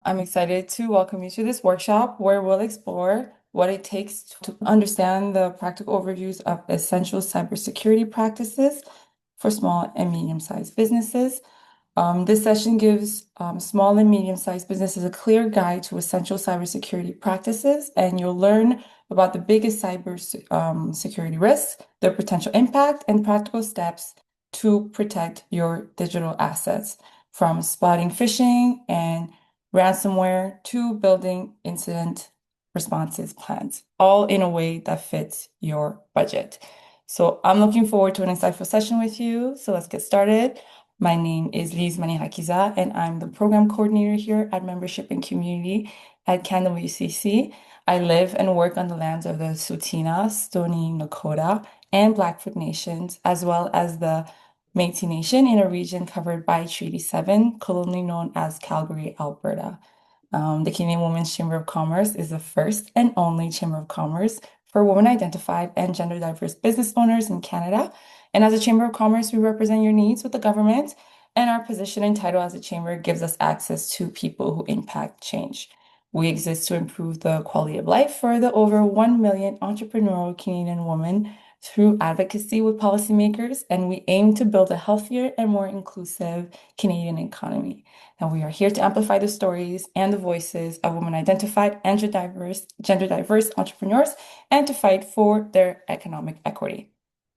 I'm excited to welcome you to this workshop where we'll explore what it takes to understand the practical overviews of essential cybersecurity practices for small and medium-sized businesses. This session gives small and medium-sized businesses a clear guide to essential cybersecurity practices, and you'll learn about the biggest security risks, their potential impact, and practical steps to protect your digital assets from spotting phishing and ransomware to building incident responses plans, all in a way that fits your budget. So I'm looking forward to an insightful session with you. So let's get started. My name is Liz Manihakiza, and I'm the program coordinator here at Membership and Community at CanWCC. I live and work on the lands of the Tsuut'ina, Stoney Nakoda, and Blackfoot Nations, as well as the Métis Nation in a region covered by Treaty 7, colonially known as Calgary, Alberta. The Canadian Women's Chamber of Commerce is the first and only Chamber of Commerce for women-identified and gender-diverse business owners in Canada. And as a Chamber of Commerce, we represent your needs with the government, and our position and title as a chamber gives us access to people who impact change. We exist to improve the quality of life for the over 1 million entrepreneurial Canadian women through advocacy with policymakers, and we aim to build a healthier and more inclusive Canadian economy. Now, we are here to amplify the stories and the voices of women identified and gender diverse entrepreneurs and to fight for their economic equity.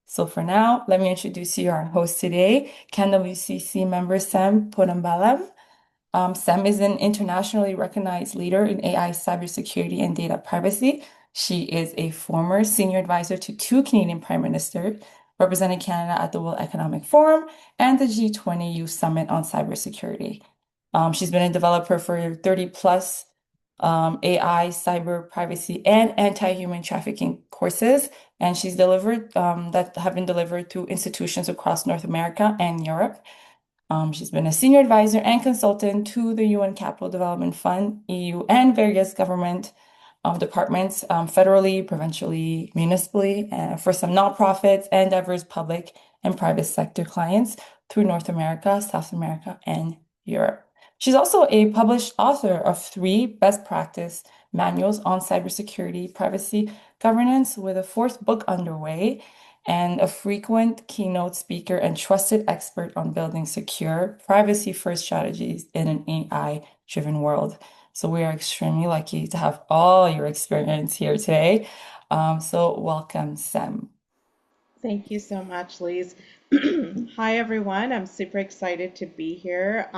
So for now, let me introduce you our host today, CanWCC member Sem Ponnambalam. Sem is an internationally recognized leader in AI cybersecurity and data privacy. She is a former senior advisor to two Canadian prime ministers, representing Canada at the World Economic Forum and the G20 Youth Summit on Cybersecurity. She's been a developer for 30 plus AI, cyber privacy, and anti-human trafficking courses, and she's delivered that have been delivered to institutions across North America and Europe. She's been a senior advisor and consultant to the UN Capital Development Fund, EU, and various government departments, federally, provincially, municipally, for some nonprofits and diverse public and private sector clients through North America, South America, and Europe. She's also a published author of 3 best practice manuals on cybersecurity, privacy, governance, with a 4th book underway, and a frequent keynote speaker and trusted expert on building secure, privacy-first strategies in an AI-driven world. So we are extremely lucky to have all your experience here today. So welcome, Sem. Thank you so much, Lise. Hi, everyone. I'm super excited to be here.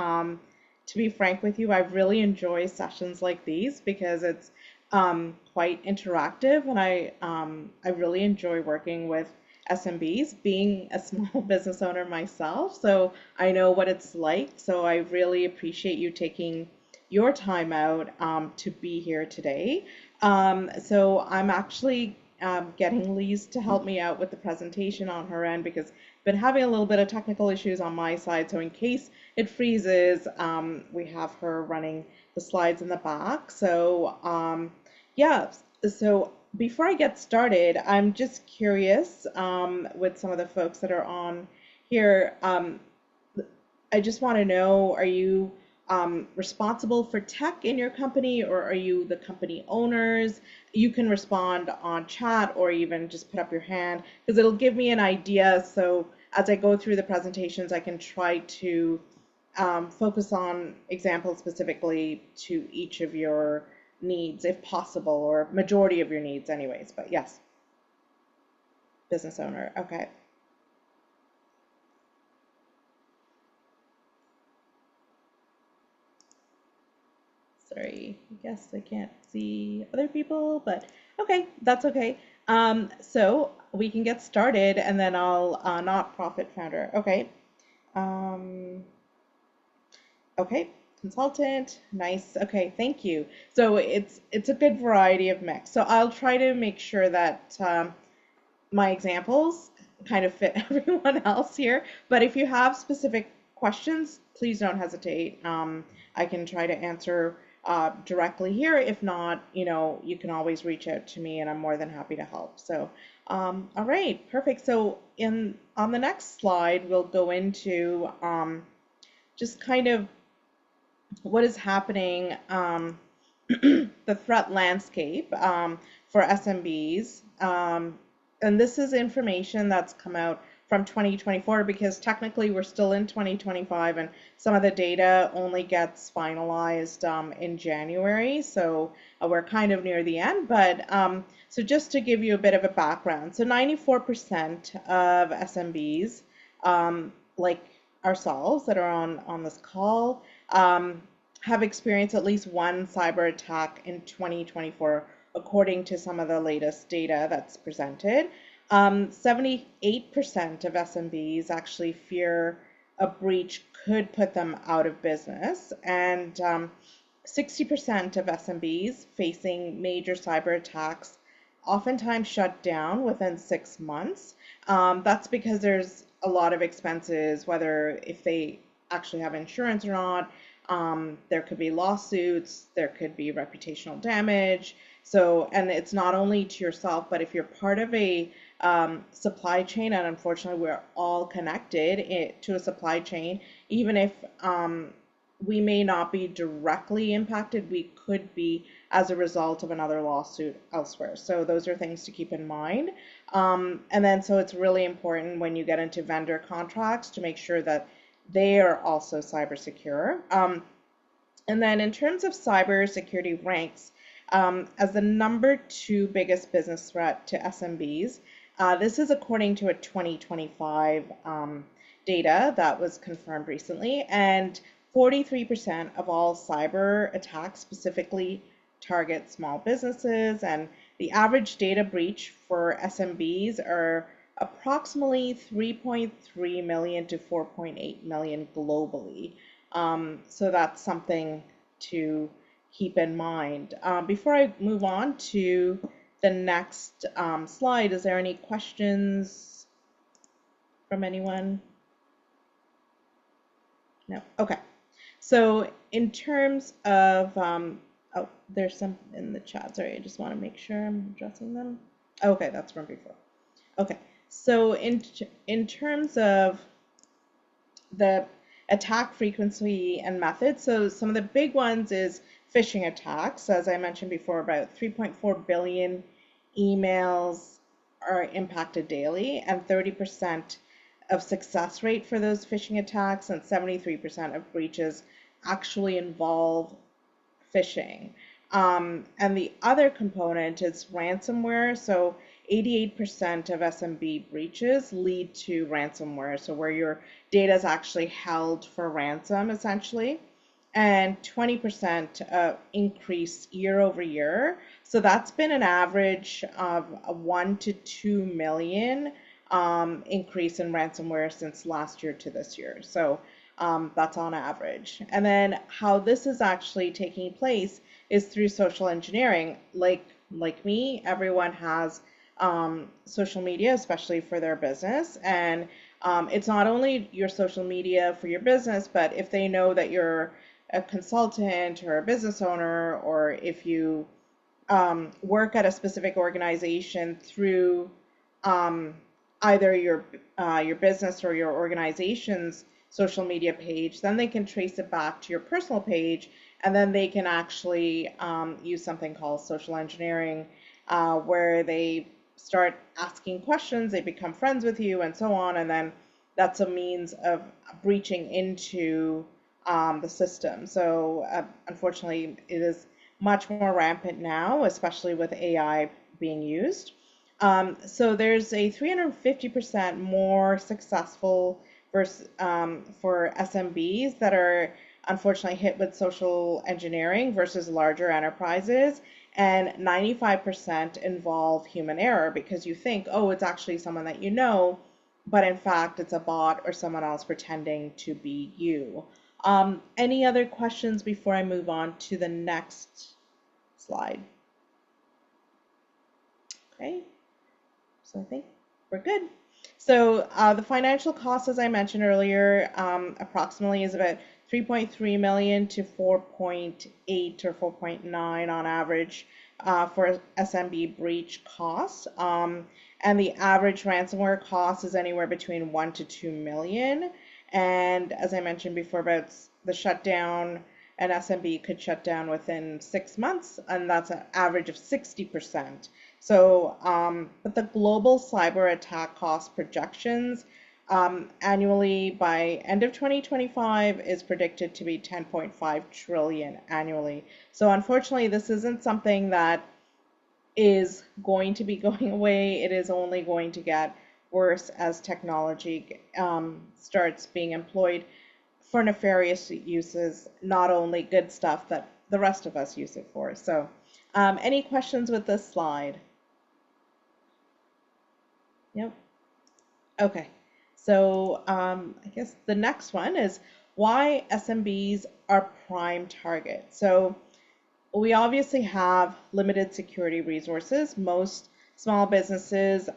To be frank with you, I really enjoy sessions like these because it's quite interactive, and I really enjoy working with SMBs, being a small business owner myself. So I know what it's like. So I really appreciate you taking your time out to be here today. So I'm actually getting Lise to help me out with the presentation on her end because I've been having a little bit of technical issues on my side. So in case it freezes, we have her running the slides in the back. So yeah, so before I get started, I'm just curious with some of the folks that are on here. I just want to know, are you responsible for tech in your company, or are you the company owners? You can respond on chat or even just put up your hand because it'll give me an idea. So as I go through the presentations, I can try to focus on examples specifically to each of your needs if possible, or majority of your needs anyways. But yes, business owner. Okay. Sorry, I guess I can't see other people, but okay, that's okay. So we can get started and then I'll not profit founder. Okay. Um, okay, consultant, nice. Okay, thank you. So it's a good variety of mix. So I'll try to make sure that my examples kind of fit everyone else here. But if you have specific questions, please don't hesitate. I can try to answer directly here. If not, you can always reach out to me and I'm more than happy to help. So, all right, perfect. So on the next slide, we'll go into just kind of what is happening, the threat landscape for SMBs. And this is information that's come out from 2024 because technically we're still in 2025 and some of the data only gets finalized in January. So we're kind of near the end. But so just to give you a bit of a background, so 94% of SMBs, like ourselves that are on this call, have experienced at least one cyber attack in 2024, according to some of the latest data that's presented. 78% of SMBs actually fear a breach could put them out of business, and 60% of SMBs facing major cyber attacks oftentimes shut down within 6 months. That's because there's a lot of expenses, whether if they actually have insurance or not. There could be lawsuits, there could be reputational damage. So, and it's not only to yourself, but if you're part of a supply chain, and unfortunately we're all connected to a supply chain, even if we may not be directly impacted, we could be as a result of another lawsuit elsewhere. So those are things to keep in mind. And then so it's really important when you get into vendor contracts to make sure that they are also cyber secure. And then in terms of cybersecurity ranks, as the number 2 biggest business threat to SMBs, this is according to a 2025 data that was confirmed recently, and 43% of all cyber attacks specifically target small businesses, and the average data breach for SMBs are approximately 3.3 million to 4.8 million globally. So that's something to keep in mind. Before I move on to the next slide, is there any questions from anyone? No. Okay. So in terms of, oh, there's some in the chat. Sorry, I just want to make sure I'm addressing them. Okay, that's from before. Okay. So in terms of the attack frequency and methods, so some of the big ones is phishing attacks. As I mentioned before, about 3.4 billion emails are impacted daily, and 30% of success rate for those phishing attacks and 73% of breaches actually involve phishing. And the other component is ransomware. So 88% of SMB breaches lead to ransomware. So where your data is actually held for ransom, essentially. And 20% increase year over year. So that's been an average of a 1 to 2 million increase in ransomware since last year to this year. So that's on average. And then how this is actually taking place is through social engineering. Like me, everyone has social media, especially for their business. And it's not only your social media for your business, but if they know that you're a consultant or a business owner, or if you work at a specific organization through either your business or your organization's social media page, then they can trace it back to your personal page, and then they can actually use something called social engineering, where they start asking questions, they become friends with you, and so on, and then that's a means of breaching into the system. So unfortunately, it is much more rampant now, especially with AI being used. So there's a 350% more successful for SMBs that are unfortunately hit with social engineering versus larger enterprises. And 95% involve human error because you think, oh, it's actually someone that you know, but in fact, it's a bot or someone else pretending to be you. Any other questions before I move on to the next slide? Okay, so I think we're good. So the financial cost, as I mentioned earlier, approximately is about 3.3 million to 4.8 or 4.9 on average for SMB breach costs. And the average ransomware cost is anywhere between 1 to 2 million. And as I mentioned before about the shutdown an SMB could shut down within 6 months, and that's an average of 60%. So, but the global cyber attack cost projections annually by end of 2025 is predicted to be 10.5 trillion annually. So unfortunately, this isn't something that is going to be going away. It is only going to get worse as technology starts being employed for nefarious uses, not only good stuff that the rest of us use it for. So, any questions with this slide? Yep. Okay. So, I guess the next one is why SMBs are prime target. So, we obviously have limited security resources. Most small businesses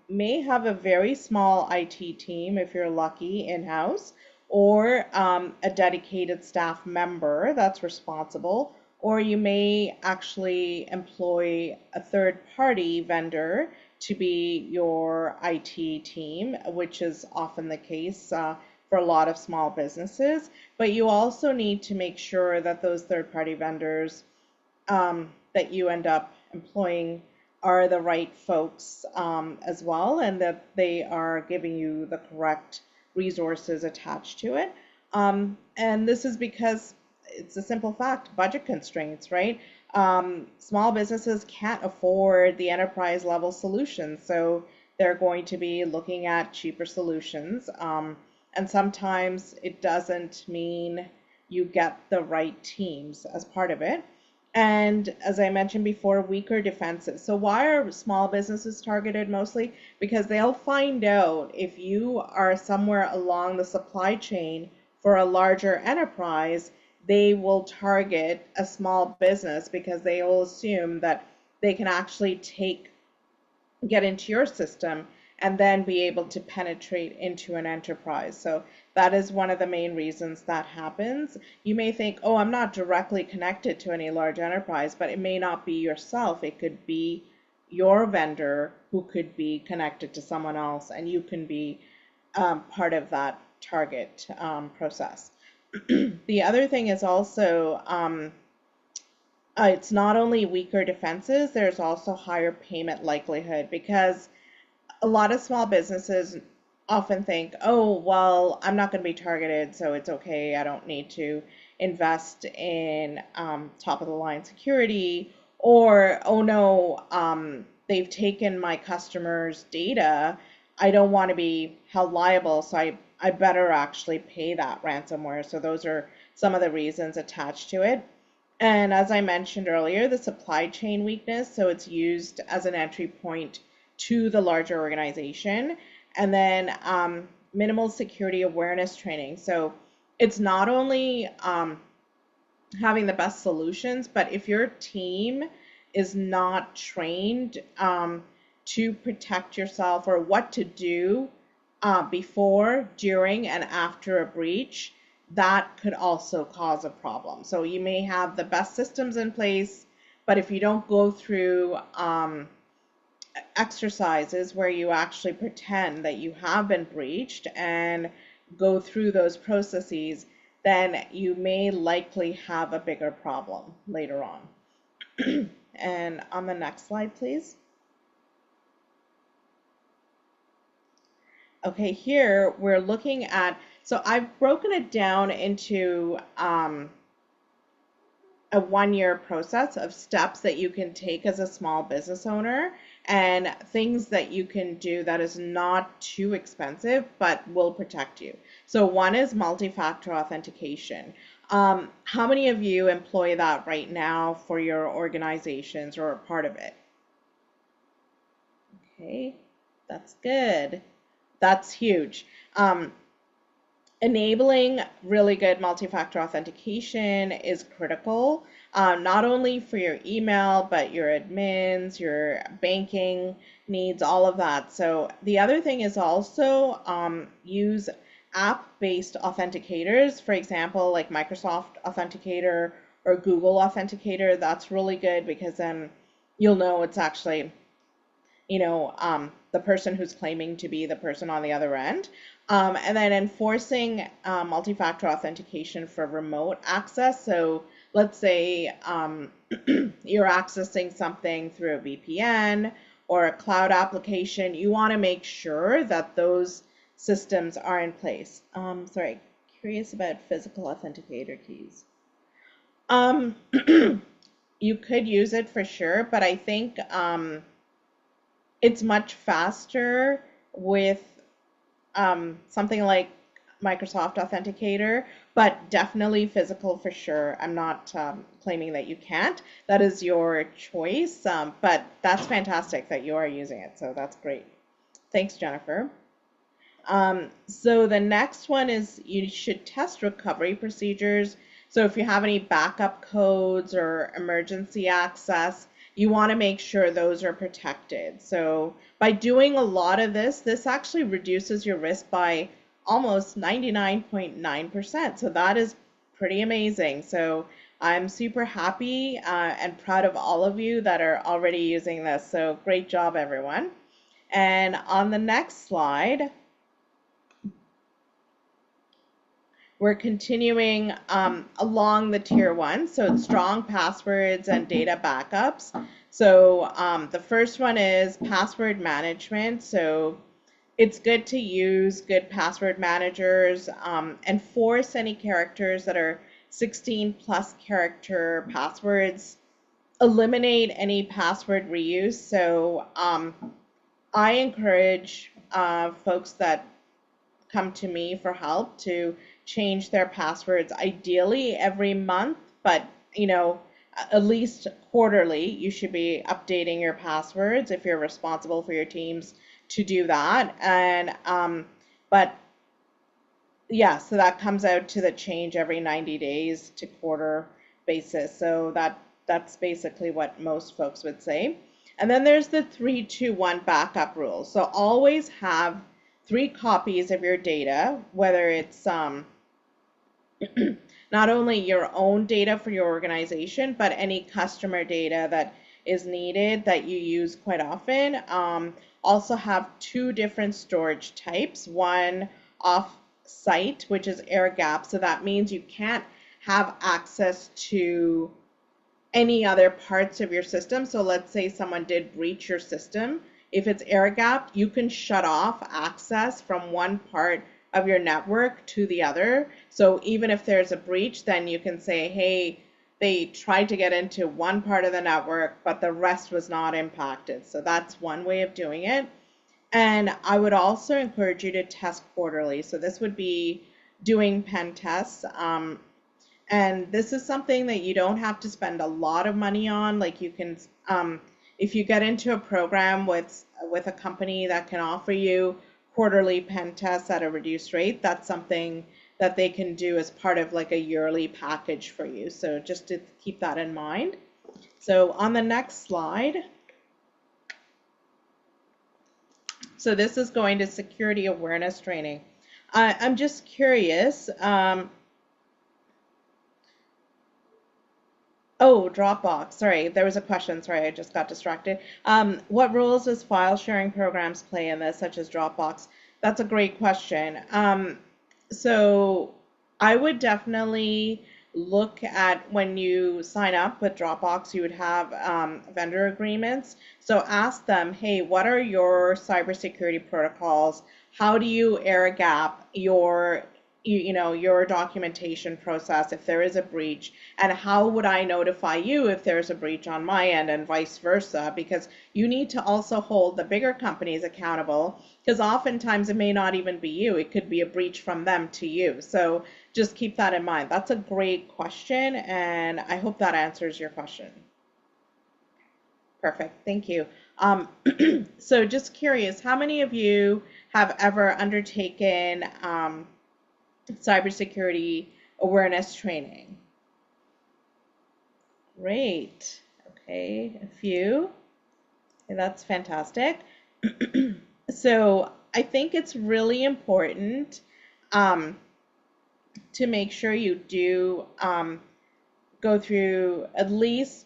may have a very small IT team, if you're lucky, in-house, or a dedicated staff member that's responsible, or you may actually employ a third-party vendor to be your IT team, which is often the case for a lot of small businesses. But you also need to make sure that those third-party vendors that you end up employing are the right folks as well, and that they are giving you the correct resources attached to it. And this is because it's a simple fact, budget constraints, right? Small businesses can't afford the enterprise level solutions, so they're going to be looking at cheaper solutions. And sometimes it doesn't mean you get the right teams as part of it. And as I mentioned before, weaker defenses. So why are small businesses targeted mostly? Because they'll find out if you are somewhere along the supply chain for a larger enterprise, they will target a small business because they will assume that they can actually get into your system and then be able to penetrate into an enterprise. So that is one of the main reasons that happens. You may think, oh, I'm not directly connected to any large enterprise, but it may not be yourself. It could be your vendor who could be connected to someone else, and you can be part of that target process. The other thing is also it's not only weaker defenses, there's also higher payment likelihood because a lot of small businesses often think, oh, well, I'm not going to be targeted, so it's okay. I don't need to invest in top of the line security. Or, oh no, they've taken my customers' data. I don't want to be held liable, so I better actually pay that ransomware. So those are some of the reasons attached to it. And as I mentioned earlier, the supply chain weakness, so it's used as an entry point to the larger organization. And then minimal security awareness training. So it's not only having the best solutions, but if your team is not trained to protect yourself or what to do before, during, and after a breach, that could also cause a problem. So you may have the best systems in place, but if you don't go through exercises where you actually pretend that you have been breached and go through those processes, then you may likely have a bigger problem later on. And on the next slide, please. Okay, here we're looking at, so I've broken it down into a 1 year process of steps that you can take as a small business owner and things that you can do that is not too expensive but will protect you. So one is multi-factor authentication. How many of you employ that right now for your organizations or are part of it? Okay, that's good. That's huge. Enabling really good multi-factor authentication is critical, not only for your email, but your admins, your banking needs, all of that. So the other thing is also use app-based authenticators, for example, like Microsoft Authenticator or Google Authenticator. That's really good because then you'll know it's actually, you know, the person who's claiming to be the person on the other end. And then enforcing multi-factor authentication for remote access. So let's say you're accessing something through a VPN or a cloud application. You want to make sure that those systems are in place. Sorry, curious about physical authenticator keys. You could use it for sure, but I think it's much faster with something like Microsoft Authenticator, but definitely physical for sure. I'm not claiming that you can't. That is your choice, but that's fantastic that you are using it, so that's great. Thanks, Jennifer. So the next one is you should test recovery procedures. So if you have any backup codes or emergency access, you want to make sure those are protected. So by doing a lot of this actually reduces your risk by almost 99.9%. So that is pretty amazing. So I'm super happy and proud of all of you that are already using this. So great job, everyone. And on the next slide, we're continuing along the tier one, so it's strong passwords and data backups. So the first one is password management. So it's good to use good password managers, enforce any characters that are 16 plus character passwords, eliminate any password reuse. So I encourage folks that come to me for help to change their passwords ideally every month, but at least quarterly you should be updating your passwords if you're responsible for your teams to do that. And but yeah, so that comes out to the change every 90 days to quarter basis. So that's basically what most folks would say. And then there's the 3-2-1 backup rule. So always have 3 copies of your data, whether it's not only your own data for your organization, but any customer data that is needed that you use quite often. Also have 2 different storage types, one off-site, which is air-gapped. So that means you can't have access to any other parts of your system. So let's say someone did breach your system. If it's air-gapped, you can shut off access from one part of your network to the other. So even if there's a breach, then you can say, hey, they tried to get into one part of the network, but the rest was not impacted. So that's one way of doing it. And I would also encourage you to test quarterly. So this would be doing pen tests. And this is something that you don't have to spend a lot of money on. Like you can, if you get into a program with a company that can offer you quarterly pen tests at a reduced rate, that's something that they can do as part of like a yearly package for you. So just to keep that in mind. So on the next slide, so this is going to security awareness training. I'm just curious. Oh, Dropbox. Sorry, there was a question. Sorry, I just got distracted. What roles does file sharing programs play in this, such as Dropbox? That's a great question. So I would definitely look at when you sign up with Dropbox, you would have vendor agreements. So ask them, hey, what are your cybersecurity protocols? How do you air gap your your documentation process if there is a breach, and how would I notify you if there's a breach on my end, and vice versa, because you need to also hold the bigger companies accountable, because oftentimes it may not even be you, it could be a breach from them to you. So just keep that in mind. That's a great question, and I hope that answers your question. Perfect, thank you. So just curious, how many of you have ever undertaken cybersecurity awareness training? Great. Okay, a few. Okay, that's fantastic. So I think it's really important to make sure you do go through at least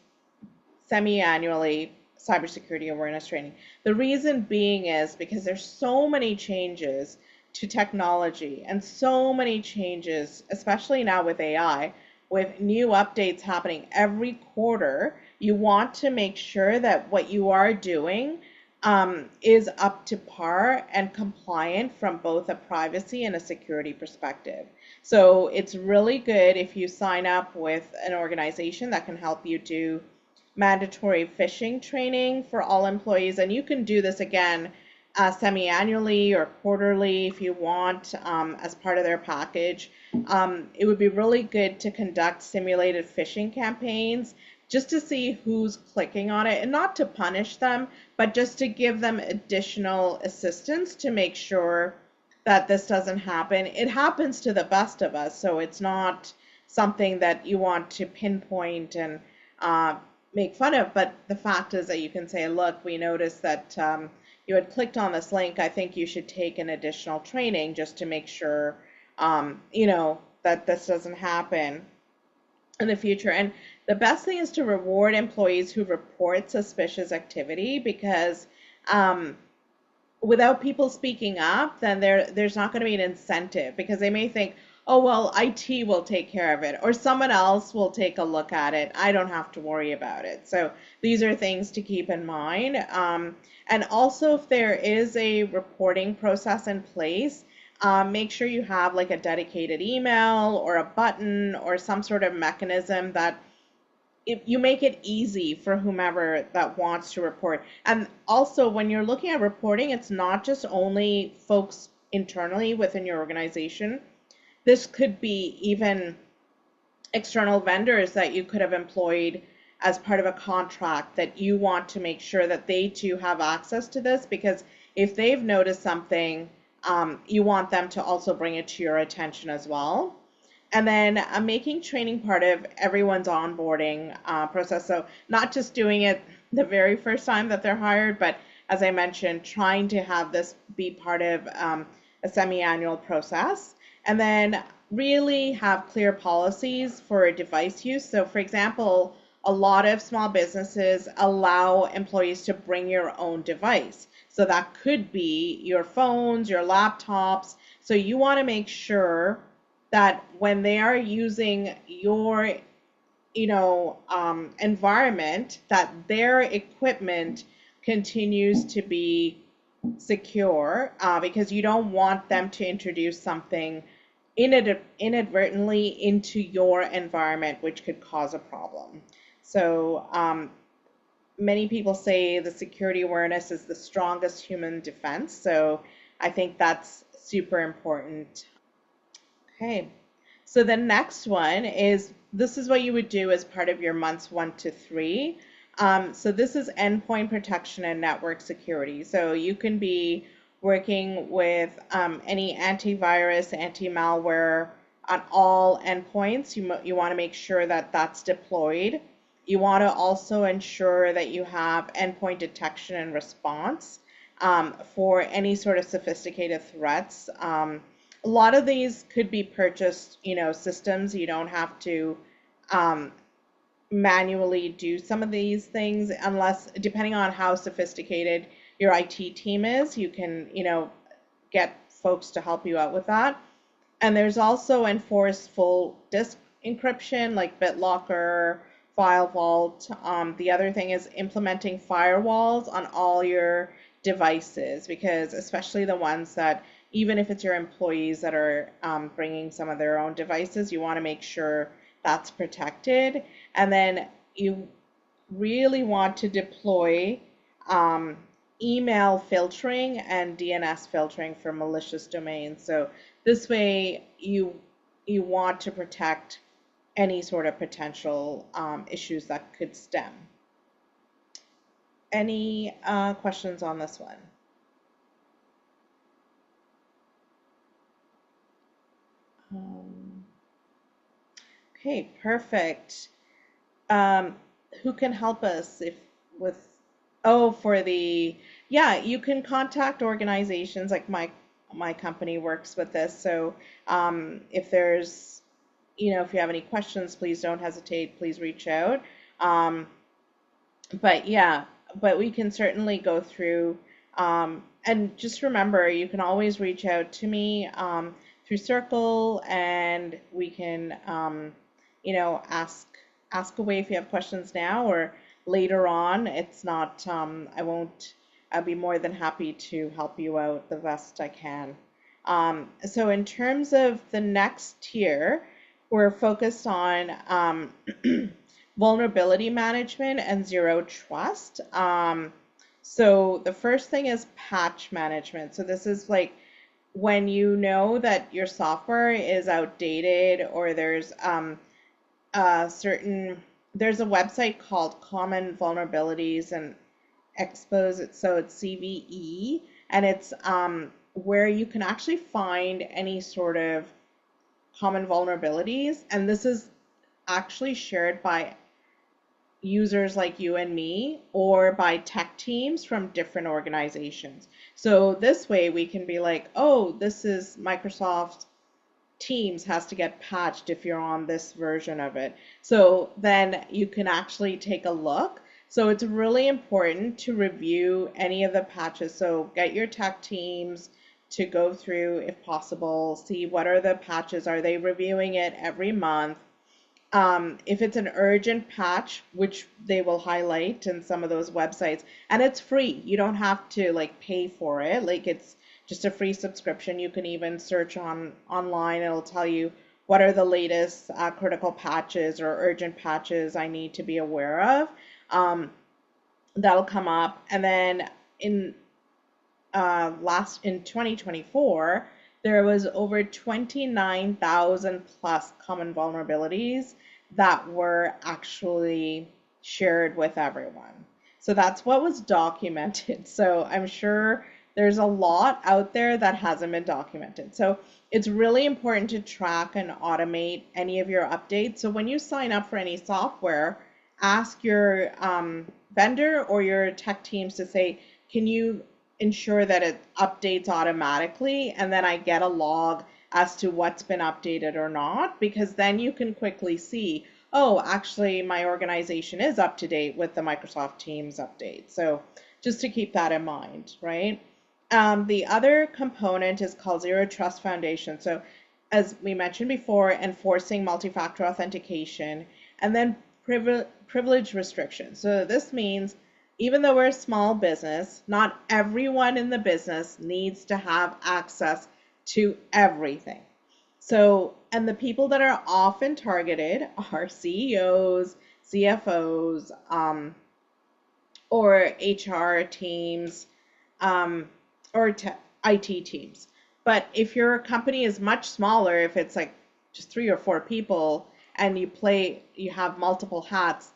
semi-annually cybersecurity awareness training. The reason being is because there's so many changes to technology and so many changes, especially now with AI, with new updates happening every quarter. You want to make sure that what you are doing is up to par and compliant from both a privacy and a security perspective. So it's really good if you sign up with an organization that can help you do mandatory phishing training for all employees. And you can do this again semi-annually or quarterly if you want as part of their package. It would be really good to conduct simulated phishing campaigns just to see who's clicking on it, and not to punish them, but just to give them additional assistance to make sure that this doesn't happen. It happens to the best of us, so it's not something that you want to pinpoint and uh, make fun of. But the fact is that you can say, look, we noticed that you had clicked on this link. I think you should take an additional training just to make sure, that this doesn't happen in the future. And the best thing is to reward employees who report suspicious activity, because without people speaking up, then there's not going to be an incentive, because they may think, oh, well, IT will take care of it, or someone else will take a look at it. I don't have to worry about it. So these are things to keep in mind. And also, if there is a reporting process in place, make sure you have like a dedicated email or a button or some sort of mechanism that if you make it easy for whomever that wants to report. And also, when you're looking at reporting, it's not just only folks internally within your organization. This could be even external vendors that you could have employed as part of a contract that you want to make sure that they too have access to this, because if they've noticed something, you want them to also bring it to your attention as well. And then making training part of everyone's onboarding process. So not just doing it the very first time that they're hired, but as I mentioned, trying to have this be part of a semi-annual process. And then really have clear policies for device use. So for example, a lot of small businesses allow employees to bring your own device. So that could be your phones, your laptops. So you want to make sure that when they are using your environment, that their equipment continues to be secure, because you don't want them to introduce something inadvertently into your environment, which could cause a problem. So many people say the security awareness is the strongest human defense. So I think that's super important. Okay. So the next one is, this is what you would do as part of your months 1 to 3. So this is endpoint protection and network security. So you can be working with any antivirus, anti-malware on all endpoints. You want to make sure that that's deployed. You want to also ensure that you have endpoint detection and response for any sort of sophisticated threats. A lot of these could be purchased, systems. You don't have to um, manually do some of these things, unless, depending on how sophisticated your IT team is, you can, get folks to help you out with that. And there's also enforced full disk encryption like BitLocker, File Vault. The other thing is implementing firewalls on all your devices, because especially the ones that, even if it's your employees that are bringing some of their own devices, you want to make sure that's protected. And then you really want to deploy email filtering and DNS filtering for malicious domains. So this way you want to protect any sort of potential issues that could stem. Any questions on this one? Okay, perfect. Um, who can help us if with, oh, for the, yeah, you can contact organizations like my company works with this. So if there's, if you have any questions, please don't hesitate, please reach out. But yeah, but we can certainly go through. And just remember, you can always reach out to me through Circle, and we can, ask away if you have questions now or later on. It's not, I won't. I'll be more than happy to help you out the best I can. So in terms of the next tier, we're focused on vulnerability management and zero trust. So the first thing is patch management. So this is like when you know that your software is outdated or certain there's a website called Common Vulnerabilities and Expose it, so it's CVE, and it's where you can actually find any sort of common vulnerabilities, and this is actually shared by users like you and me or by tech teams from different organizations. So this way we can be like, oh, this is Microsoft Teams has to get patched if you're on this version of it. So then you can actually take a look. So it's really important to review any of the patches. So get your tech teams to go through, if possible, see what are the patches. Are they reviewing it every month? If it's an urgent patch, which they will highlight in some of those websites, and it's free, you don't have to like pay for it. Like it's just a free subscription. You can even search online. It'll tell you what are the latest critical patches or urgent patches I need to be aware of. Um, that'll come up, and then in 2024, there was over 29,000 plus common vulnerabilities that were actually shared with everyone. So that's what was documented. So I'm sure there's a lot out there that hasn't been documented. So it's really important to track and automate any of your updates. So when you sign up for any software, ask your vendor or your tech teams to say, can you ensure that it updates automatically, and then I get a log as to what's been updated or not, because then you can quickly see, oh, actually my organization is up to date with the Microsoft Teams update. So just to keep that in mind, right? The other component is called Zero Trust Foundation. So as we mentioned before, enforcing multi-factor authentication, and then privilege restrictions. So this means even though we're a small business, not everyone in the business needs to have access to everything. So, and the people that are often targeted are CEOs, CFOs, or HR teams, um, or IT teams. But if your company is much smaller, if it's like just 3 or 4 people, and you have multiple hats,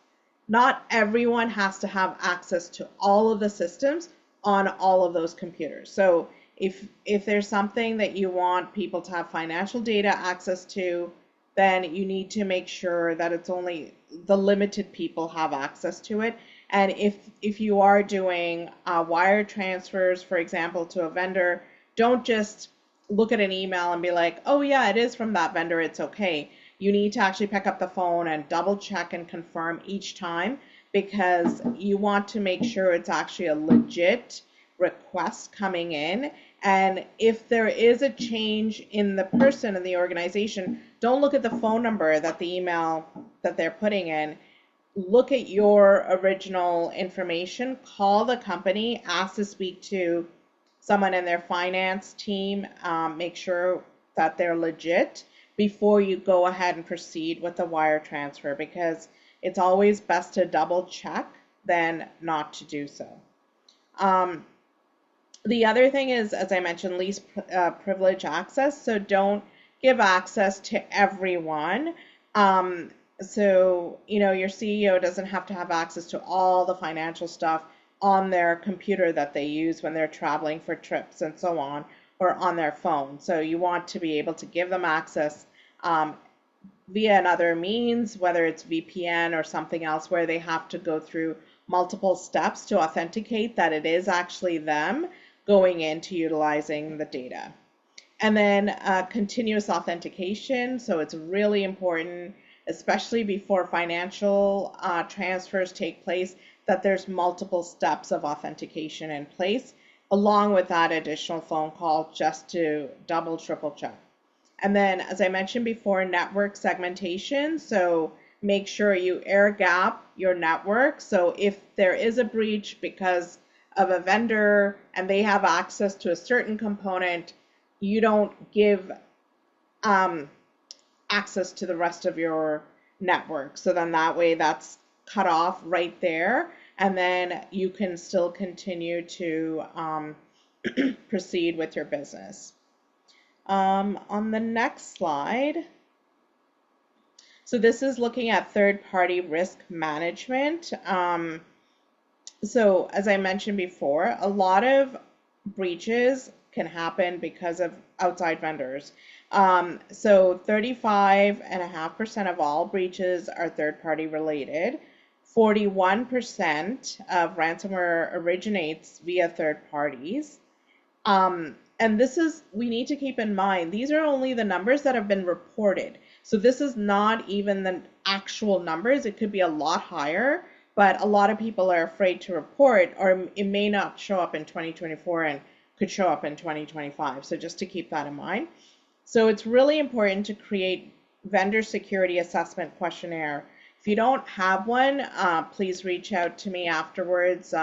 not everyone has to have access to all of the systems on all of those computers. So if there's something that you want people to have financial data access to, then you need to make sure that it's only the limited people have access to it. And if you are doing wire transfers, for example, to a vendor, don't just look at an email and be like, oh yeah, it is from that vendor, it's okay. You need to actually pick up the phone and double check and confirm each time, because you want to make sure it's actually a legit request coming in. And if there is a change in the person in the organization, don't look at the phone number that the email that they're putting in. Look at your original information, call the company, ask to speak to someone in their finance team, make sure that they're legit before you go ahead and proceed with the wire transfer, because it's always best to double check than not to do so. The other thing is, as I mentioned, least privilege access. So don't give access to everyone. So, your CEO doesn't have to have access to all the financial stuff on their computer that they use when they're traveling for trips and so on, or on their phone. So you want to be able to give them access via another means, whether it's VPN or something else, where they have to go through multiple steps to authenticate that it is actually them going into utilizing the data. And then continuous authentication. So it's really important, especially before financial transfers take place, that there's multiple steps of authentication in place, along with that additional phone call just to double, triple check. And then, as I mentioned before, network segmentation. So make sure you air gap your network. So if there is a breach because of a vendor and they have access to a certain component, you don't give access to the rest of your network. So then that way that's cut off right there. And then you can still continue to proceed with your business. On the next slide, so this is looking at third-party risk management. So as I mentioned before, a lot of breaches can happen because of outside vendors. So 35.5% of all breaches are third-party related. 41% of ransomware originates via third parties. And this is, we need to keep in mind, these are only the numbers that have been reported. So this is not even the actual numbers. It could be a lot higher, but a lot of people are afraid to report, or it may not show up in 2024 and could show up in 2025. So just to keep that in mind. So it's really important to create vendor security assessment questionnaire. If you don't have one, please reach out to me afterwards.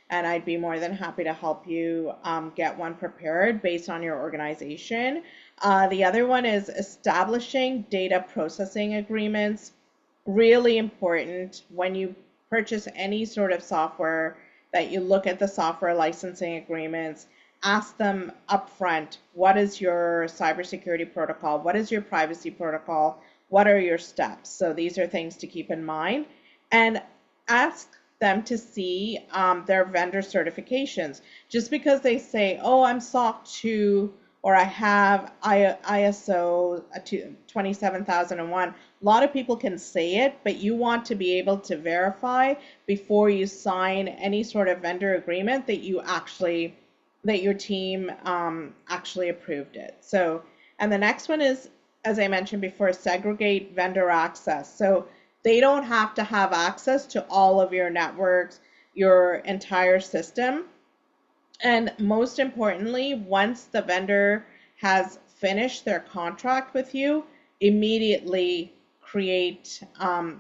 And I'd be more than happy to help you get one prepared based on your organization. The other one is establishing data processing agreements. Really important when you purchase any sort of software that you look at the software licensing agreements. Ask them upfront, what is your cybersecurity protocol? What is your privacy protocol? What are your steps? So these are things to keep in mind. And ask them to see their vendor certifications. Just because they say, oh, I'm SOC 2 or I have ISO 27001, a lot of people can say it, but you want to be able to verify before you sign any sort of vendor agreement that you actually, that your team actually approved it. So, and the next one is, as I mentioned before, segregate vendor access. So they don't have to have access to all of your networks, your entire system. And most importantly, once the vendor has finished their contract with you, immediately create a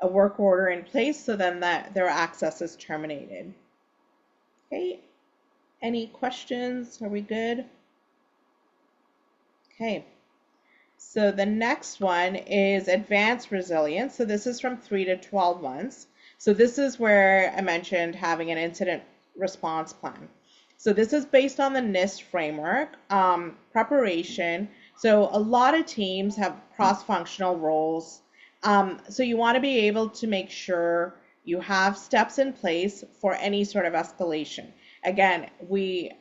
work order in place so then that their access is terminated. Okay, any questions? Are we good? Okay. So the next one is advanced resilience. So this is from 3 to 12 months. So this is where I mentioned having an incident response plan. So this is based on the NIST framework, preparation. So a lot of teams have cross-functional roles. So you want to be able to make sure you have steps in place for any sort of escalation. Again, we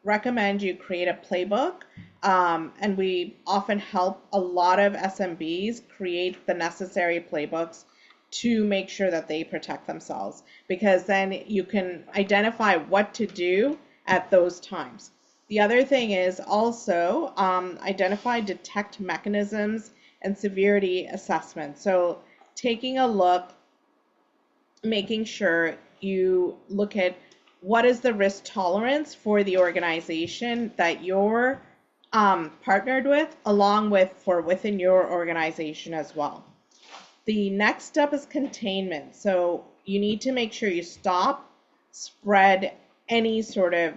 recommend you create a playbook, and we often help a lot of SMBs create the necessary playbooks to make sure that they protect themselves, because then you can identify what to do at those times. The other thing is also identify detect mechanisms and severity assessment. So taking a look, making sure you look at what is the risk tolerance for the organization that you're partnered with, along with for within your organization as well. The next step is containment. So you need to make sure you stop, spread any sort of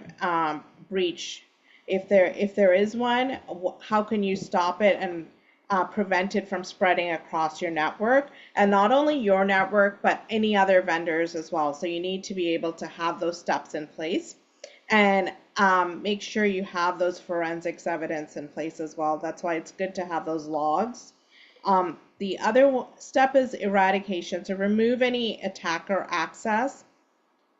breach. If there is one, how can you stop it and prevent it from spreading across your network? And not only your network, but any other vendors as well. So you need to be able to have those steps in place, and make sure you have those forensics evidence in place as well. That's why it's good to have those logs. The other step is eradication. So remove any attacker access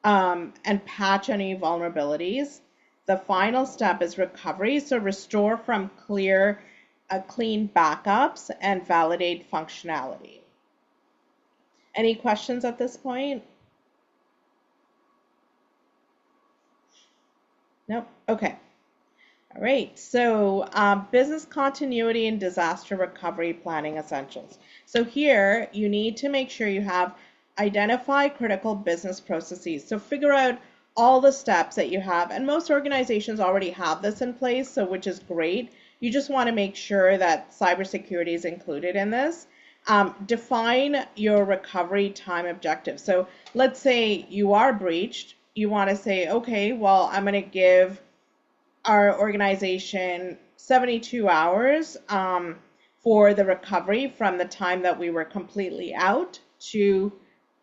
and patch any vulnerabilities. The final step is recovery. So restore from clean backups and validate functionality. Any questions at this point? Nope. Okay. All right, so business continuity and disaster recovery planning essentials. So here you need to make sure you have identify critical business processes. So figure out all the steps that you have. And most organizations already have this in place, so which is great. You just want to make sure that cybersecurity is included in this. Define your recovery time objective. So let's say you are breached. You want to say, okay, well, I'm going to give our organization 72 hours for the recovery from the time that we were completely out to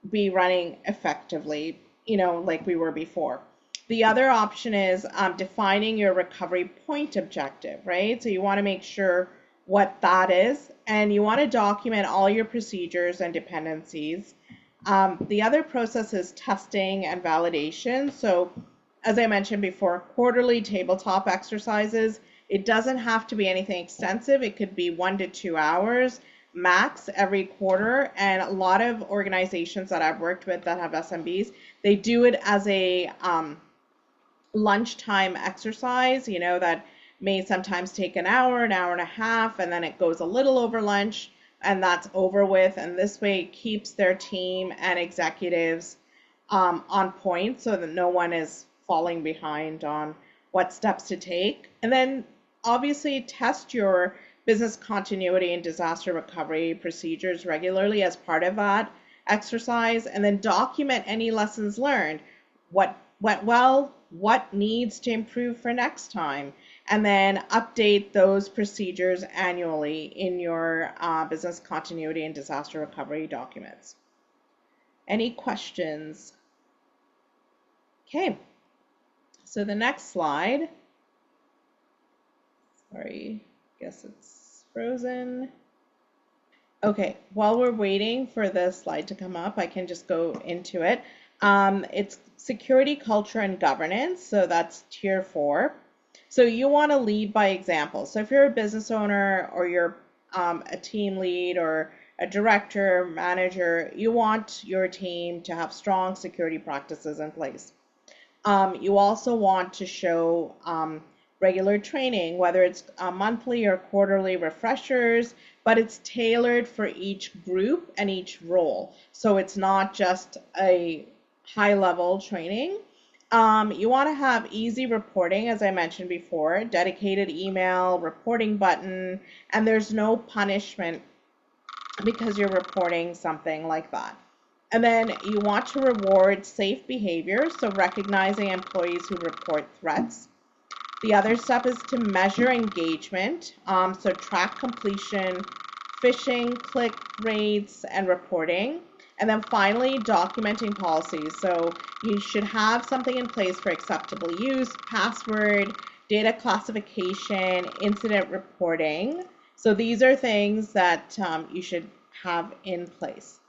be running effectively, like we were before. The other option is defining your recovery point objective, right? So you want to make sure what that is, and you want to document all your procedures and dependencies. The other process is testing and validation. So as I mentioned before, quarterly tabletop exercises. It doesn't have to be anything extensive. It could be 1 to 2 hours max every quarter. And a lot of organizations that I've worked with that have SMBs, they do it as a lunchtime exercise, that may sometimes take an hour and a half, and then it goes a little over lunch, and that's over with. And this way it keeps their team and executives on point so that no one is falling behind on what steps to take. And then obviously test your business continuity and disaster recovery procedures regularly as part of that exercise, and then document any lessons learned. What went well, what needs to improve for next time, and then update those procedures annually in your business continuity and disaster recovery documents. Any questions? Okay, so the next slide, sorry, guess it's frozen. Okay, while we're waiting for the slide to come up, I can just go into it. It's security, culture, and governance. So that's tier 4. So you want to lead by example. So if you're a business owner or you're a team lead or a director, manager, you want your team to have strong security practices in place. You also want to show regular training, whether it's monthly or quarterly refreshers, but it's tailored for each group and each role. So it's not just a high-level training. You want to have easy reporting, as I mentioned before, dedicated email, reporting button, and there's no punishment because you're reporting something like that. And then you want to reward safe behavior, so recognizing employees who report threats. The other step is to measure engagement, so track completion, phishing, click rates, and reporting. And then finally, documenting policies. So you should have something in place for acceptable use, password, data classification, incident reporting. So these are things that you should have in place.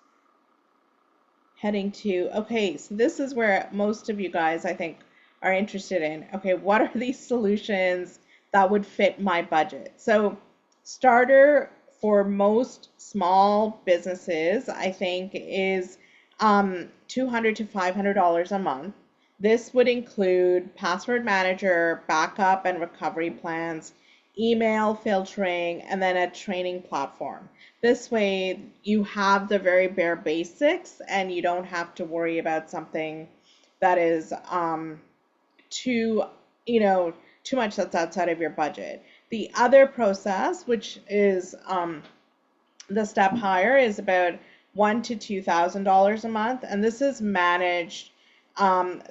Heading to, okay, so this is where most of you guys, I think, are interested in, okay, what are these solutions that would fit my budget? So starter for most small businesses, I think, is $200 to $500 a month. This would include password manager, backup and recovery plans, email filtering, and then a training platform. This way you have the very bare basics and you don't have to worry about something that is too much that's outside of your budget. The other process, which is the step higher, is about $1,000 to $2,000 a month, and this is managed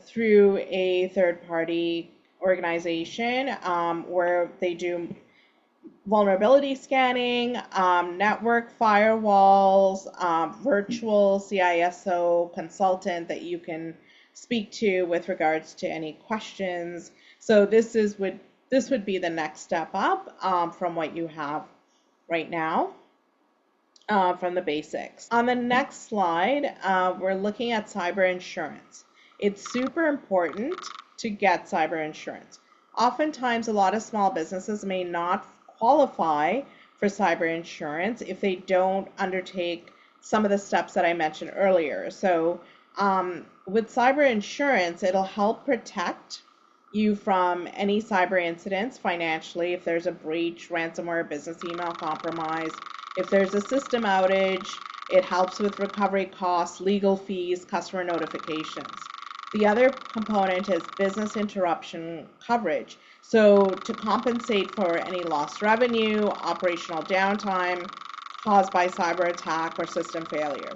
through a third-party organization where they do vulnerability scanning, network firewalls, virtual CISO consultant that you can speak to with regards to any questions. So this would be the next step up from what you have right now from the basics. On the next slide, we're looking at cyber insurance. It's super important to get cyber insurance. Oftentimes, a lot of small businesses may not qualify for cyber insurance if they don't undertake some of the steps that I mentioned earlier. So with cyber insurance, it'll help protect you from any cyber incidents financially. If there's a breach, ransomware, business email compromise, if there's a system outage, It helps with recovery costs, legal fees, customer notifications. The other component is business interruption coverage. So to compensate for any lost revenue, operational downtime caused by cyber attack or system failure.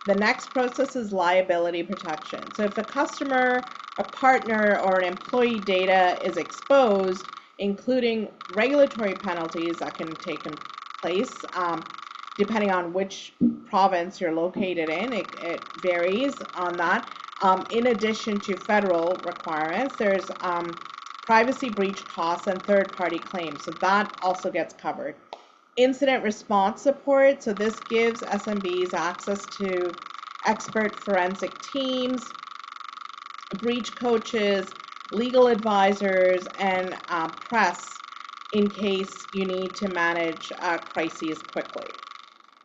The next process is liability protection. So if a customer, a partner, or an employee data is exposed, including regulatory penalties that can take place, depending on which province you're located in, it varies on that. In addition to federal requirements, there's privacy breach costs and third-party claims, so that also gets covered. Incident response support, so this gives SMBs access to expert forensic teams, breach coaches, legal advisors, and press in case you need to manage crises quickly.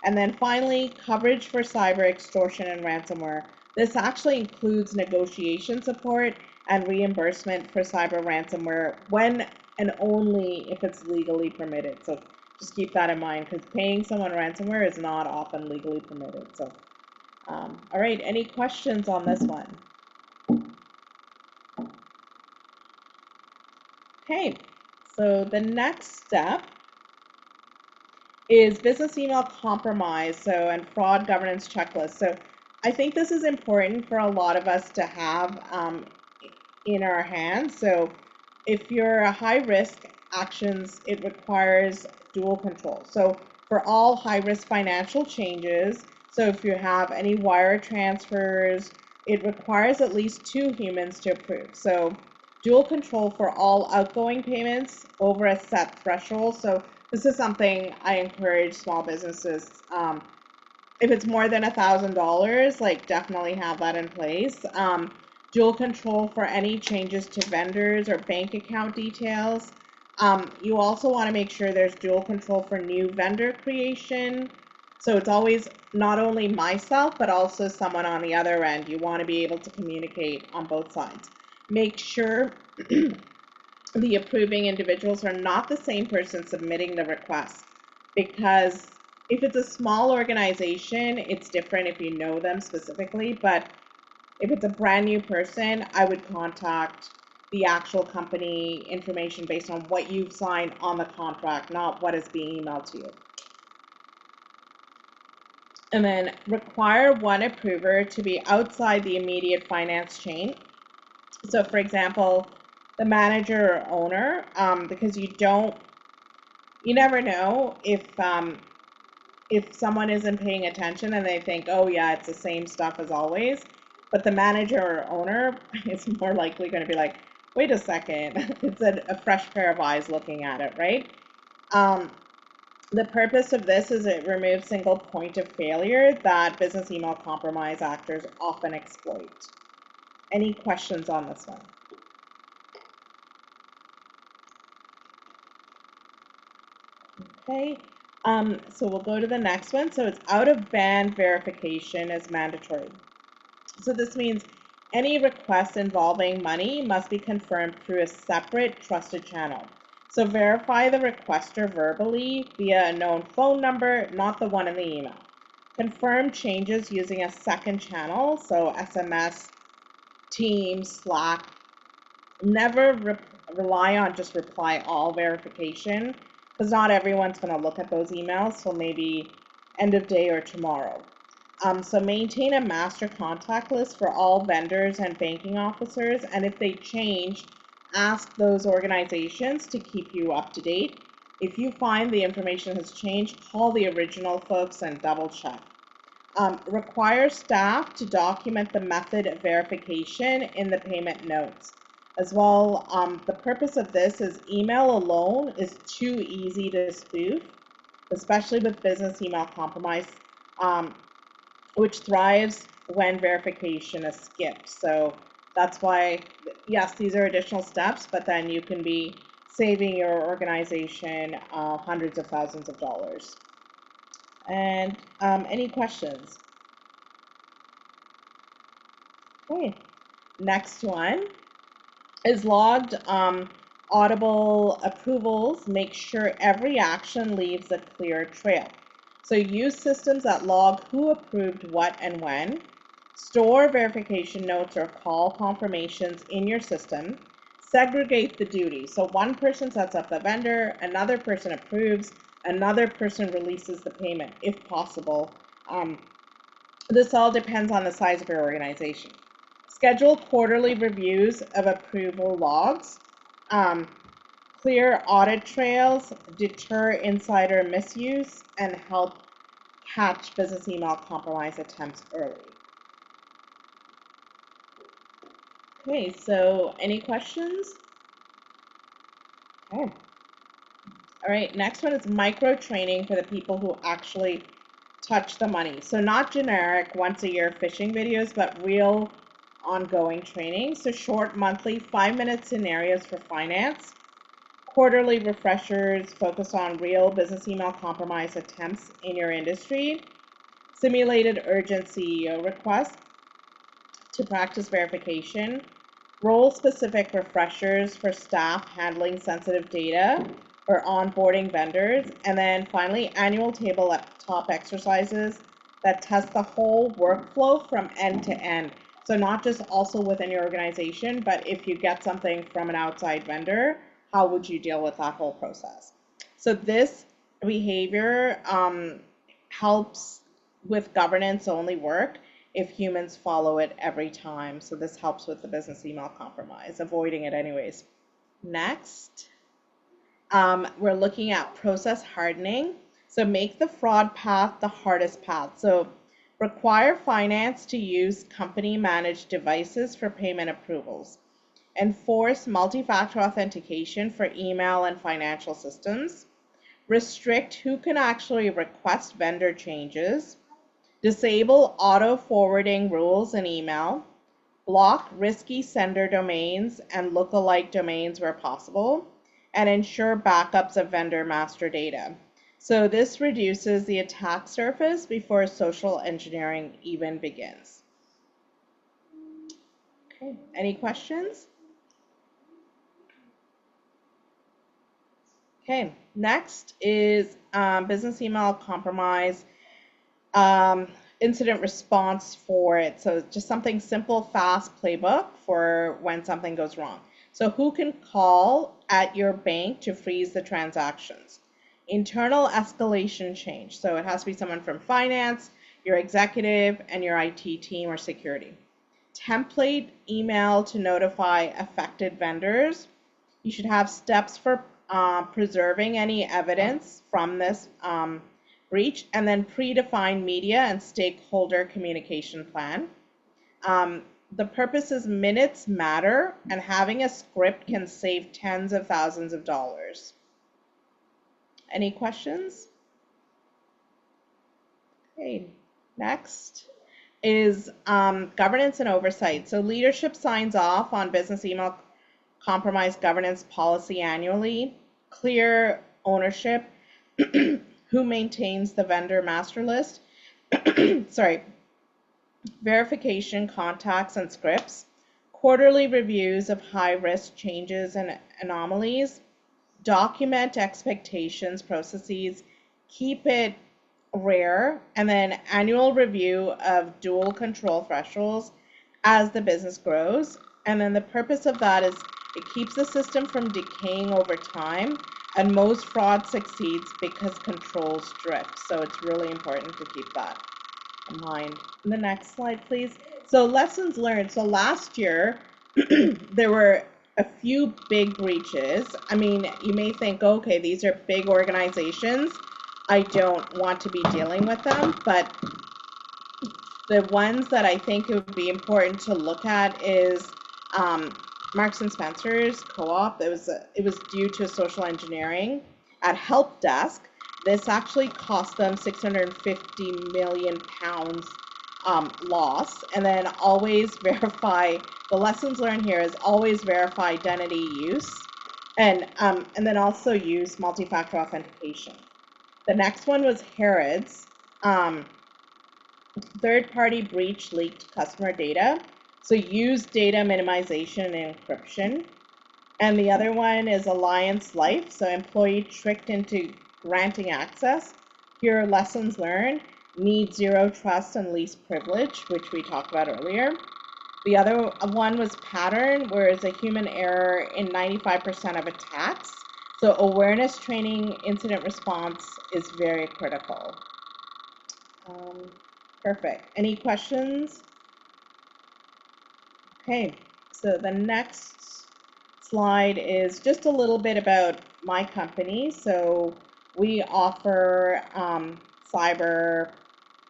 And then finally, coverage for cyber extortion and ransomware. This actually includes negotiation support and reimbursement for cyber ransomware when and only if it's legally permitted. So just keep that in mind, because paying someone ransomware is not often legally permitted. So, all right, any questions on this one? Okay, so the next step is business email compromise, and fraud governance checklist. So I think this is important for a lot of us to have in our hands. So if you're a high risk actions, it requires dual control. So for all high risk financial changes, so if you have any wire transfers, it requires at least 2 humans to approve. So dual control for all outgoing payments over a set threshold. So this is something I encourage small businesses. If it's more than $1,000, like definitely have that in place. Dual control for any changes to vendors or bank account details. You also want to make sure there's dual control for new vendor creation. So it's always not only myself, but also someone on the other end. You want to be able to communicate on both sides. Make sure the approving individuals are not the same person submitting the request, because if it's a small organization, it's different if you know them specifically, but if it's a brand new person, I would contact the actual company information based on what you've signed on the contract, not what is being emailed to you. And then require one approver to be outside the immediate finance chain. So for example, the manager or owner, because you never know if someone isn't paying attention and they think, oh yeah, it's the same stuff as always. But the manager or owner is more likely going to be like, wait a second, it's a fresh pair of eyes looking at it, right? The purpose of this is it removes single point of failure that business email compromise actors often exploit. Any questions on this one? Okay, so we'll go to the next one. So it's out of band verification is mandatory. So this means any request involving money must be confirmed through a separate trusted channel. So verify the requester verbally via a known phone number, not the one in the email. Confirm changes using a second channel, so SMS, Teams, Slack. Never rely on just reply all verification, because not everyone's going to look at those emails till maybe end of day or tomorrow. So maintain a master contact list for all vendors and banking officers, and if they change, ask those organizations to keep you up to date. If you find the information has changed, call the original folks and double check. Require staff to document the method of verification in the payment notes. As well, the purpose of this is email alone is too easy to spoof, especially with business email compromise, which thrives when verification is skipped. So that's why, yes, these are additional steps, but then you can be saving your organization hundreds of thousands of dollars. And any questions? Okay, next one is logged audible approvals. Make sure every action leaves a clear trail. So use systems that log who approved what and when. Store verification notes or call confirmations in your system. Segregate the duty. So one person sets up the vendor, another person approves, another person releases the payment if possible. This all depends on the size of your organization. Schedule quarterly reviews of approval logs. Clear audit trails, deter insider misuse, and help catch business email compromise attempts early. Okay, so any questions? Okay. All right, next one is micro training for the people who actually touch the money. So not generic once a year phishing videos, but real ongoing training. So short monthly 5-minute scenarios for finance. Quarterly refreshers focus on real business email compromise attempts in your industry. Simulated urgent CEO requests to practice verification. Role-specific refreshers for staff handling sensitive data or onboarding vendors. And then finally, annual tabletop exercises that test the whole workflow from end to end. So not just also within your organization, but if you get something from an outside vendor, how would you deal with that whole process? So this behavior helps with governance only work if humans follow it every time. So this helps with the business email compromise, avoiding it anyways. Next, we're looking at process hardening. So make the fraud path the hardest path. So require finance to use company managed devices for payment approvals. Enforce multi-factor authentication for email and financial systems. Restrict who can actually request vendor changes. Disable auto forwarding rules in email. Block risky sender domains and lookalike domains where possible. And ensure backups of vendor master data. So this reduces the attack surface before social engineering even begins. Okay, any questions? Okay, next is business email compromise incident response for it. So just something simple, fast playbook for when something goes wrong. So who can call at your bank to freeze the transactions? Internal escalation change. So it has to be someone from finance, your executive, and your IT team or security. Template email to notify affected vendors. You should have steps for preserving any evidence from this breach, and then predefined media and stakeholder communication plan. The purpose is minutes matter, and having a script can save tens of thousands of dollars. Any questions? Okay, next is governance and oversight. So leadership signs off on business email compromise governance policy annually. Clear ownership. Who maintains the vendor master list? Sorry. Verification, contacts, and scripts. Quarterly reviews of high-risk changes and anomalies. Document expectations, processes. Keep it rare. And then annual review of dual control thresholds as the business grows. And then the purpose of that is it keeps the system from decaying over time, and most fraud succeeds because controls drift. So it's really important to keep that in mind. The next slide, please. So lessons learned. So last year, there were a few big breaches. I mean, you may think, okay, these are big organizations. I don't want to be dealing with them, but the ones that I think it would be important to look at is Marks and Spencer's co-op. It was due to social engineering at help desk. This actually cost them 650 million pounds loss. And then always verify. The lessons learned here is always verify identity use, and then also use multi-factor authentication. The next one was Harrods. Third-party breach leaked customer data. So use data minimization and encryption. And the other one is Alliance Life. So employee tricked into granting access. your lessons learned need zero trust and least privilege, which we talked about earlier. The other one was pattern, where it's a human error in 95% of attacks. So awareness training, incident response is very critical. Um, Perfect. Any questions? Okay, so the next slide is just a little bit about my company. So we offer cyber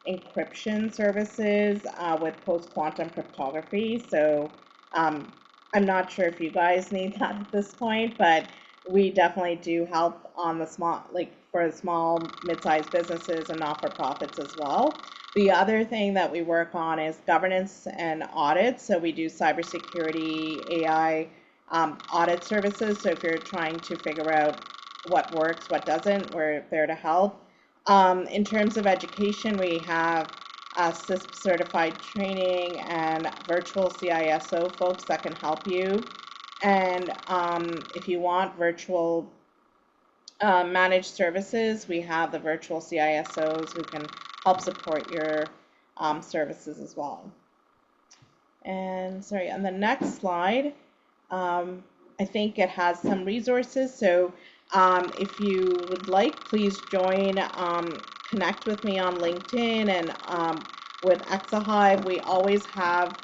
encryption services with post-quantum cryptography. So I'm not sure if you guys need that at this point, but we definitely do help on the small, like for small, mid-sized businesses and not-for-profits as well. The other thing that we work on is governance and audit. So we do cybersecurity, AI audit services. So if you're trying to figure out what works, what doesn't, we're there to help. In terms of education, we have CISP certified training and virtual CISO folks that can help you. And if you want virtual managed services, we have the virtual CISOs who can help support your services as well. And sorry, on the next slide, I think it has some resources. So if you would like, please join, connect with me on LinkedIn and with Xahive. We always have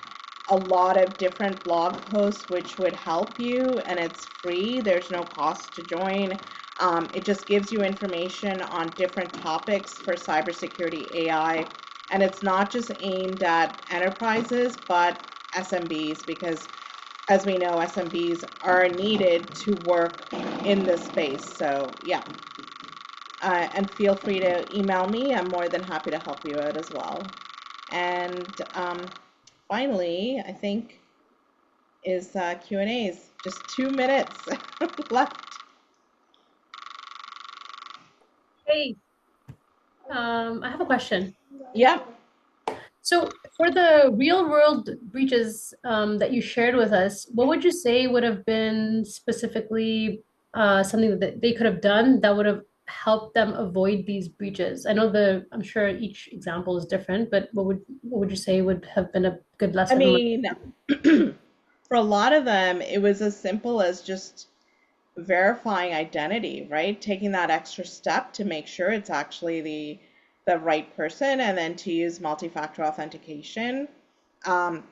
a lot of different blog posts which would help you, and it's free. There's no cost to join. It just gives you information on different topics for cybersecurity AI, and it's not just aimed at enterprises, but SMBs, because as we know, SMBs are needed to work in this space. So yeah, and feel free to email me. I'm more than happy to help you out as well. And finally, I think is Q&As. Just 2 minutes left. Hey, I have a question. Yeah. So for the real world breaches that you shared with us, what would you say would have been specifically something that they could have done that would have helped them avoid these breaches? I'm sure each example is different, but what would you say would have been a good I lesson? mean, for a lot of them, it was as simple as just verifying identity, right? Taking that extra step to make sure it's actually the right person, and then to use multi-factor authentication. Um,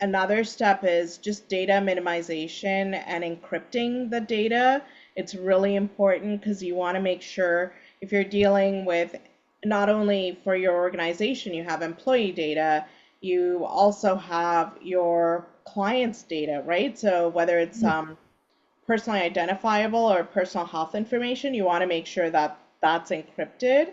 Another step is just data minimization and encrypting the data. It's really important because you want to make sure if you're dealing with not only for your organization, you have employee data, you also have your clients' data, right? So whether it's personally identifiable or personal health information, you want to make sure that that's encrypted.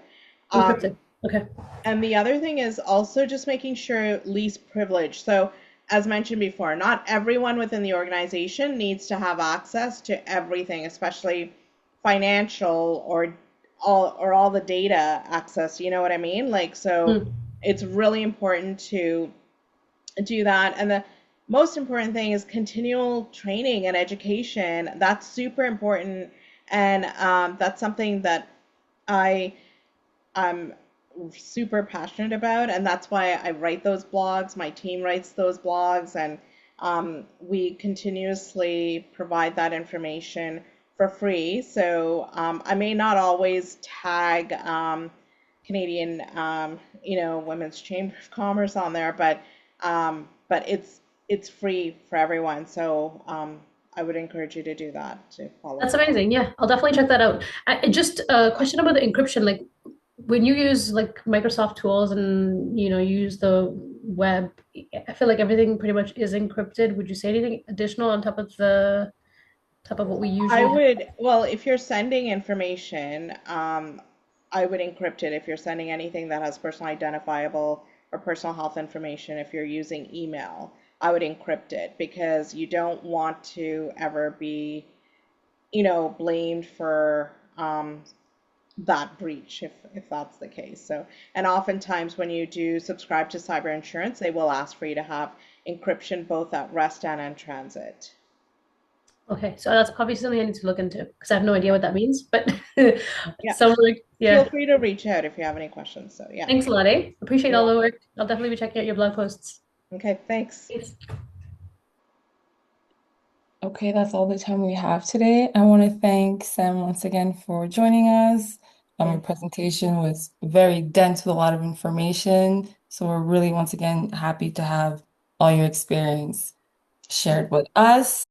Um, Encrypted. Okay. and the other thing is also just making sure least privilege. So, as mentioned before, not everyone within the organization needs to have access to everything, especially financial or all the data access. You know what I mean? Like, so Mm. it's really important to do that. And the most important thing is continual training and education. That's super important. And that's something that I I'm super passionate about, and that's why I write those blogs. My team writes those blogs, and we continuously provide that information for free. So I may not always tag Canadian, Women's Chamber of Commerce on there, but it's free for everyone. So I would encourage you to do that, to follow That's along. amazing. Yeah, I'll definitely check that out. Just a question about the encryption. Like when you use like Microsoft tools and you use the web, I feel like everything pretty much is encrypted. Would you say anything additional on top of what we I usually have? would, well, if you're sending information, I would encrypt it if you're sending anything that has personal identifiable or personal health information. If you're using email, I would encrypt it because you don't want to ever be, blamed for that breach if that's the case. So, and oftentimes when you do subscribe to cyber insurance, they will ask for you to have encryption both at rest and in transit. Okay, so that's obviously something I need to look into because I have no idea what that means. But Yeah. someone, Feel yeah. free to reach out if you have any questions. So yeah, Thanks a lot, eh? Appreciate you're all the welcome. work. I'll definitely be checking out your blog posts. Okay, thanks. Thanks. Okay, that's all the time we have today. I want to thank Sam once again for joining us. Your Thank presentation was very dense with a lot of information. So we're really, once again, happy to have all your experience you. shared with us.